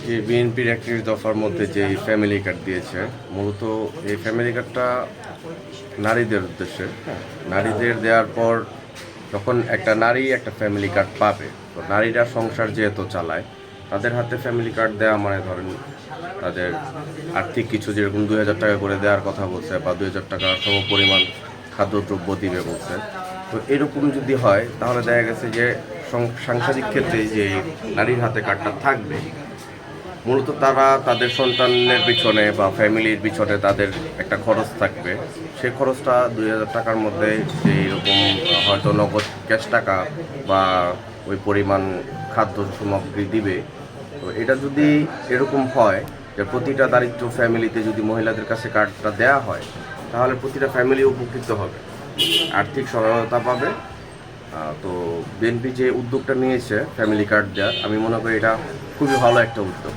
যে বিএনপির একটি দফার মধ্যে যে ফ্যামিলি কার্ড দিয়েছে, মূলত এই ফ্যামিলি কার্ডটা নারীদের উদ্দেশ্যে। হ্যাঁ, নারীদের দেওয়ার পর যখন একটা নারী একটা ফ্যামিলি কার্ড পাবে, তো নারীরা সংসার যেহেতু চালায়, তাদের হাতে ফ্যামিলি কার্ড দেওয়া মানে ধরেন তাদের আর্থিক কিছু, যেরকম 2,000 টাকা করে দেওয়ার কথা বলছে বা 2,000 টাকা সম পরিমাণ খাদ্যদ্রব্য দিবে বলছে। তো এরকম যদি হয় তাহলে দেখা গেছে যে সাংসারিক ক্ষেত্রে যে নারীর হাতে কার্ডটা থাকবে, মূলত তারা তাদের সন্তানের পিছনে বা ফ্যামিলির পিছনে তাদের একটা খরচ থাকবে। সেই খরচটা 2,000 টাকার মধ্যে এইরকম হয়তো নগদ ক্যাশ টাকা বা ওই পরিমাণ খাদ্য সামগ্রী দিবে। তো এটা যদি এরকম হয় যে প্রতিটা দারিদ্র ফ্যামিলিতে যদি মহিলাদের কাছে কার্ডটা দেওয়া হয়, তাহলে প্রতিটা ফ্যামিলি উপকৃত হবে, আর্থিক সহায়তা পাবে। তো বিএনপি যে উদ্যোগটা নিয়েছে ফ্যামিলি কার্ড দেওয়ার, আমি মনে করি এটা খুবই ভালো একটা উদ্যোগ।